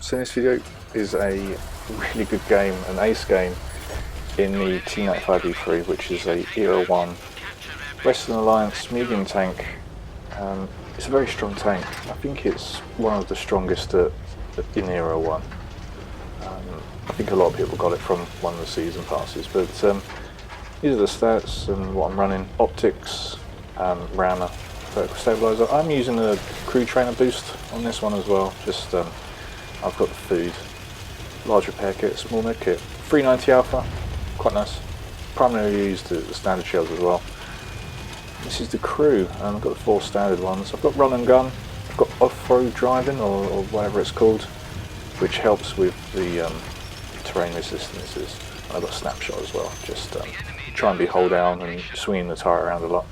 So this video is a really good game, an ace game in the T95E3, which is a Era 1 Western Alliance medium tank. It's a very strong tank. I think it's one of the strongest in Era 1. I think a lot of people got it from one of the season passes, but these are the stats and what I'm running. Optics, rammer, vertical stabilizer. I'm using a crew trainer boost on this one as well. Just I've got the food, large repair kit, small med kit, 390 alpha, quite nice. Primarily used the standard shells as well. This is the crew, and I've got the 4 standard ones. I've got run and gun, I've got off-road driving or whatever it's called, which helps with the terrain resistances. And I've got snapshot as well, just try and be hold down and swinging the turret around a lot.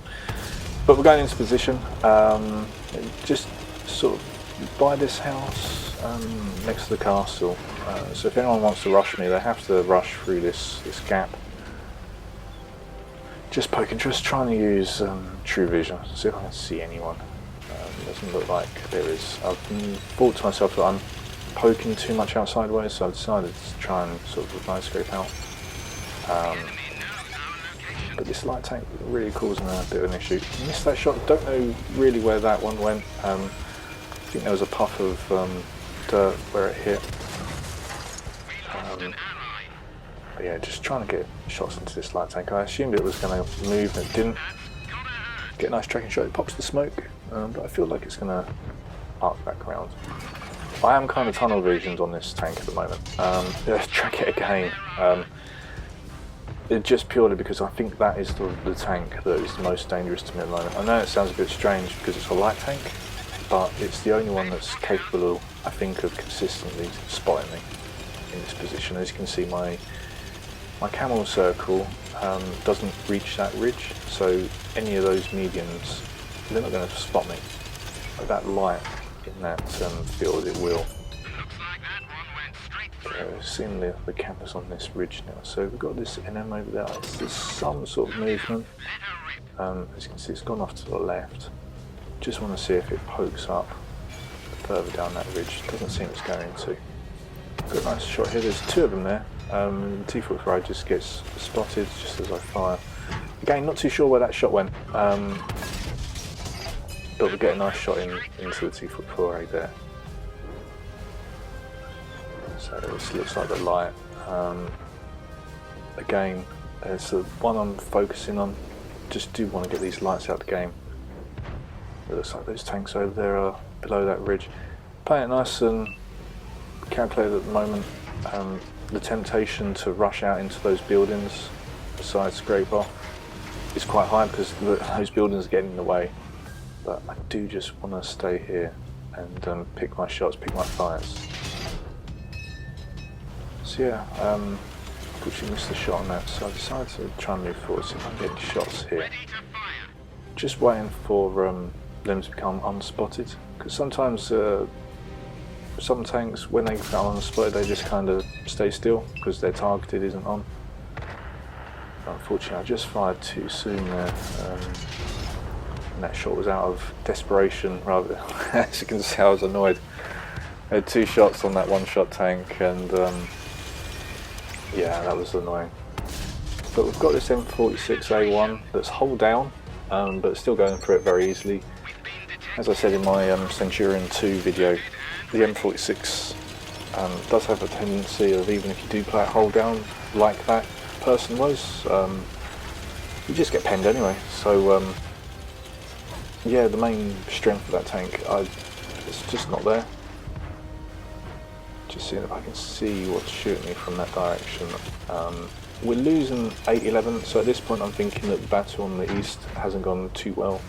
But we're going into position, just sort of by this house next to the castle. So if anyone wants to rush me, they have to rush through this gap. Just poking, just trying to use true vision, see if I can see anyone. Doesn't look like there is. I've thought to myself that I'm poking too much outside ways, so I've decided to try and sort of night scope out. But this light tank really causing a bit of an issue. Missed that shot, don't know really where that one went. I think there was a puff of dirt where it hit. But yeah, just trying to get shots into this light tank. I assumed it was going to move and it didn't. Get a nice tracking shot, it pops the smoke, but I feel like it's going to arc back around. I am kind of tunnel visioned on this tank at the moment. Let's track it again. Just purely because I think that is the tank that is the most dangerous to me at the moment. I know it sounds a bit strange because it's a light tank, but it's the only one that's capable, I think, of consistently spotting me in this position. As you can see, my camel circle doesn't reach that ridge, so any of those mediums, they're not going to spot me. But that light in that field, it will. Seeing the campus on this ridge now, so we've got this NM over there. There's some sort of movement. As you can see, it's gone off to the left. Just want to see if it pokes up further down that ridge. Doesn't seem it's going to. Got a nice shot here. There's 2 of them there. T95E3 just gets spotted just as I fire. Again, not too sure where that shot went, but we get a nice shot into the T95E3 there. So this looks like the light. Again, it's the one I'm focusing on. Just do want to get these lights out of the game. It looks like those tanks over there are below that ridge. Playing it nice and calculated at the moment. The temptation to rush out into those buildings, besides scrape off, is quite high because those buildings are getting in the way. But I do just want to stay here and pick my shots, pick my fires. So yeah, unfortunately missed the shot on that, so I decided to try and move forward, see if I can get any shots here. Just waiting for them to become unspotted, because sometimes some tanks, when they become unspotted, they just kind of stay still because their targeted isn't on. But unfortunately, I just fired too soon there, and that shot was out of desperation rather than, as you can see, I was annoyed. I had 2 shots on that one-shot tank, and yeah, that was annoying. But we've got this M46A1 that's hull down, but still going through it very easily. As I said in my Centurion 2 video, the M46 does have a tendency of, even if you do play it hull down like that person was, you just get penned anyway. So yeah, the main strength of that tank, it's just not there. Just seeing if I can see what's shooting me from that direction. We're losing 8-11, so at this point I'm thinking that the battle on the east hasn't gone too well.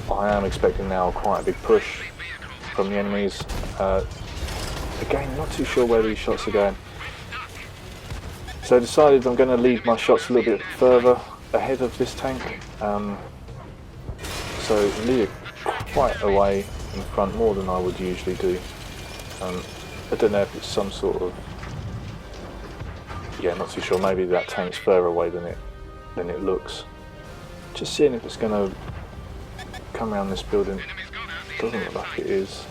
I am expecting now quite a big push from the enemies. Again, not too sure where these shots are going. So I decided I'm going to lead my shots a little bit further ahead of this tank. So lead it quite away in front, more than I would usually do. I don't know if it's some sort of, yeah, not too sure, maybe that tank's further away than it looks. Just seeing if it's going to come around this building. Doesn't look like it is.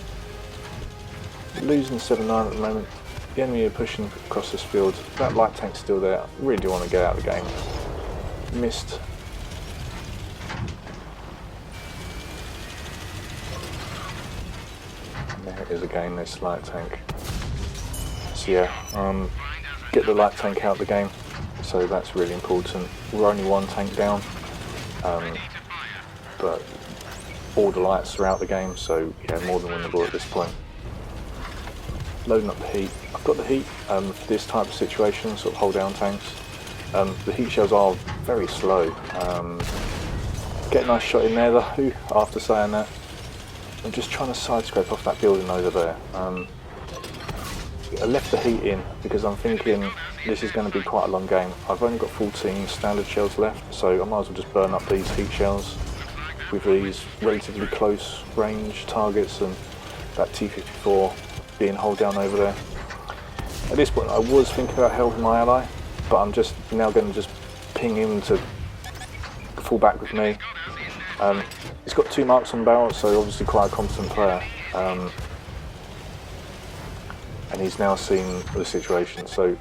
Losing 7-9 at the moment. The enemy are pushing across this field. That light tank's still there. I really do want to get out of the game. Missed. And there it is again, this light tank. So yeah, get the light tank out of the game. So that's really important. We're only one tank down, but all the lights are out the game, so yeah, more than winnable at this point. Loading up the heat. I've got the heat for this type of situation, sort of hold down tanks. The heat shells are very slow. Get a nice shot in there though, after saying that. I'm just trying to side scrape off that building over there. I left the heat in because I'm thinking this is going to be quite a long game. I've only got 14 standard shells left, so I might as well just burn up these heat shells with these relatively close range targets and that T94 being hold down over there. At this point I was thinking about helping my ally, but I'm just now going to just ping him to fall back with me. He's got 2 marks on the barrel, so obviously quite a competent player. And he's now seen the situation, so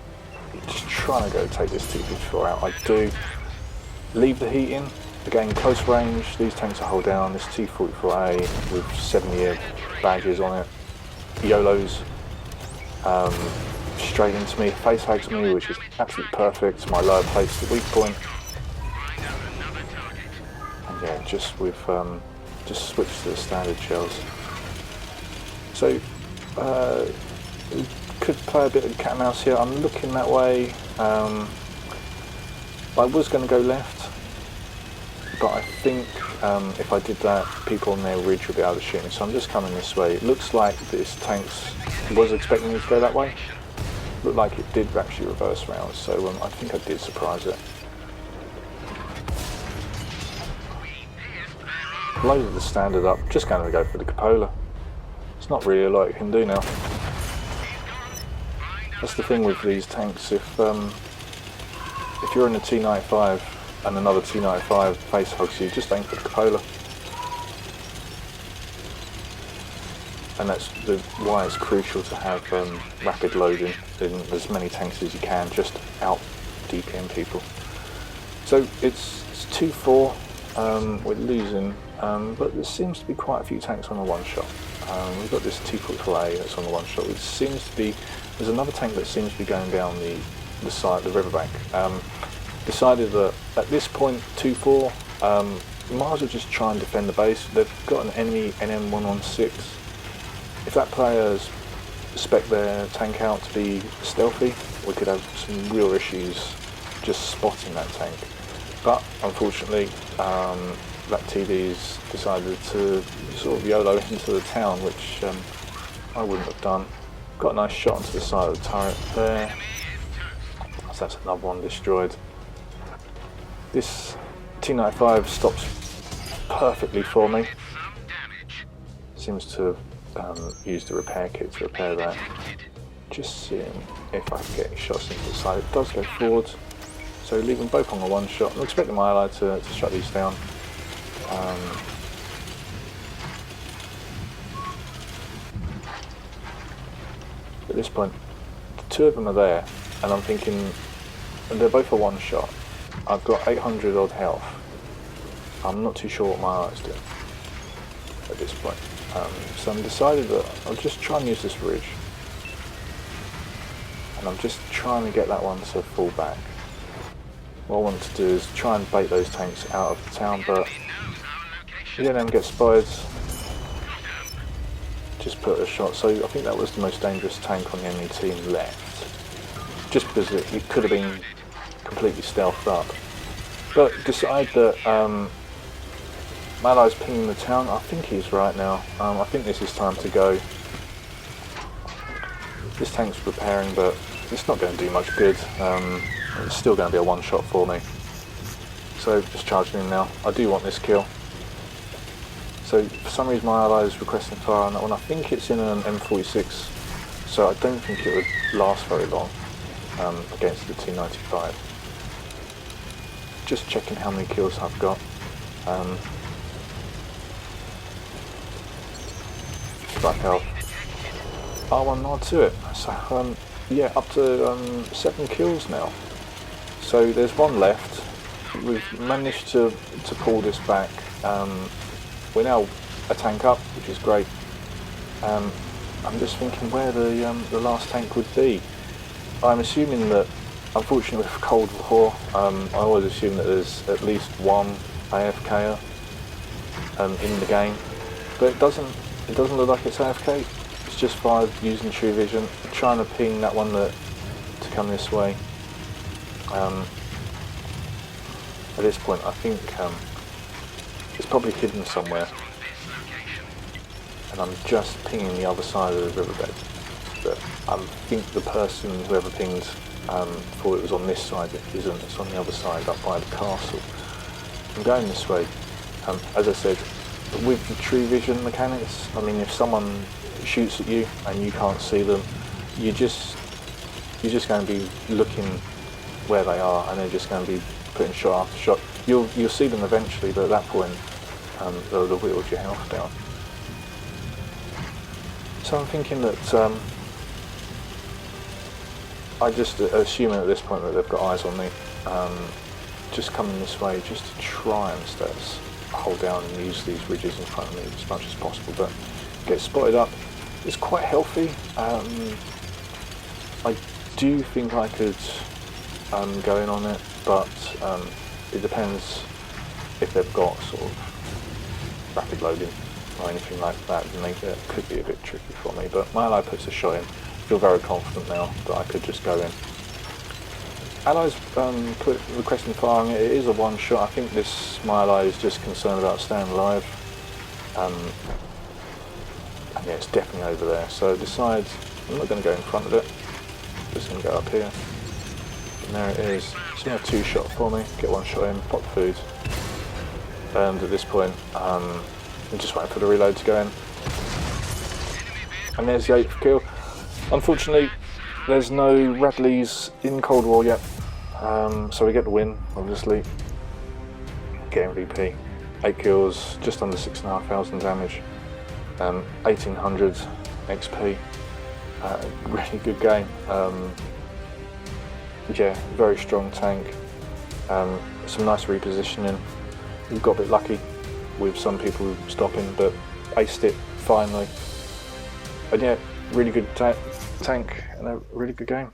just trying to go take this T54 out. I do leave the heat in, again close range, these tanks are hold down, this T44A with 7-year badges on it, YOLOs, straight into me, face hags me, which is absolutely perfect, my lower place, the weak point. And yeah, just with, just switch to the standard shells. So, could play a bit of cat and mouse here. I'm looking that way. I was going to go left, but I think if I did that, people on their ridge would be able to shoot me. So I'm just coming this way. It looks like this tank was expecting me to go that way. Looked like it did actually reverse round, so I think I did surprise it. Loaded the standard up. Just going to go for the cupola. It's not really a lot it can do now. That's the thing with these tanks, if you're in a T95 and another T95 face hugs you, just aim for the cupola. And that's why it's crucial to have rapid loading in as many tanks as you can, just out DPM people. So it's 2-4, we're losing, but there seems to be quite a few tanks on a one-shot. We've got this T44A that's on the one-shot, which seems to be, there's another tank that seems to be going down the side, the riverbank. Decided that at this point, 2-4, you might as well just try and defend the base. They've got an enemy NM116. If that player's spec their tank out to be stealthy, we could have some real issues just spotting that tank. But unfortunately, that TD's decided to sort of YOLO into the town, which I wouldn't have done. Got a nice shot onto the side of the turret there. So that's another one destroyed. This T95 stops perfectly for me. Seems to have used a repair kit to repair that. Just seeing if I can get any shots into the side. It does go forward, so leave them both on the one shot. I'm expecting my ally to shut these down. At this point, the 2 of them are there, and I'm thinking, and they're both a one shot. I've got 800 odd health. I'm not too sure what my ally's doing at this point. So I'm decided that I'll just try and use this ridge. And I'm just trying to get that one to fall back. What I want to do is try and bait those tanks out of the town, but yeah, then get spied. Just put a shot. So I think that was the most dangerous tank on the enemy team left. Just because it could have been completely stealthed up. But decide that my ally's pinging the town. I think he's right now. I think this is time to go. This tank's repairing, but it's not going to do much good. It's still going to be a one shot for me. So just charging in now. I do want this kill. So for some reason my ally is requesting fire on that one. I think it's in an M46, so I don't think it would last very long against the T95. Just checking how many kills I've got. Back health. R1 R2 it. So yeah, up to 7 kills now. So there's one left. We've managed to pull this back. We're now a tank up, which is great. I'm just thinking where the last tank would be. I'm assuming that, unfortunately with Cold War, I always assume that there's at least one AFKer in the game, but it doesn't look like it's AFK. It's just by using True Vision, trying to ping that one to come this way. At this point, I think it's probably hidden somewhere, and I'm just pinging the other side of the riverbed. But I think the person, whoever pinged, thought it was on this side. It isn't. It's on the other side, up by the castle. I'm going this way. As I said, with the True Vision mechanics, I mean, if someone shoots at you and you can't see them, you're just going to be looking where they are, and they're just going to be putting shot after shot. You'll see them eventually, but at that point, they'll have whittled your health down. So I'm thinking that I just assuming at this point that they've got eyes on me, just coming this way just to try and hold down and use these ridges in front of me as much as possible, but get spotted up. It's quite healthy. I do think I could go in on it, but it depends if they've got sort of rapid loading or anything like that, then it could be a bit tricky for me. But my ally puts a shot in. I feel very confident now that I could just go in. Allies requesting firing. It is a one shot. I think my ally is just concerned about staying alive. And yeah, it's definitely over there. So decides I'm not going to go in front of it. Just going to go up here. And there it is. It's now a 2-shot for me. Get 1 shot in, pop food. And at this point, I'm just waiting for the reload to go in. And there's the 8th kill. Unfortunately, there's no Radleys in Cold War yet. So we get the win, obviously. Get MVP. 8 kills, just under 6,500 damage. 1,800 XP. Really good game. Yeah, very strong tank. Some nice repositioning. We got a bit lucky with some people stopping, but aced it finally. And yeah, really good tank and a really good game.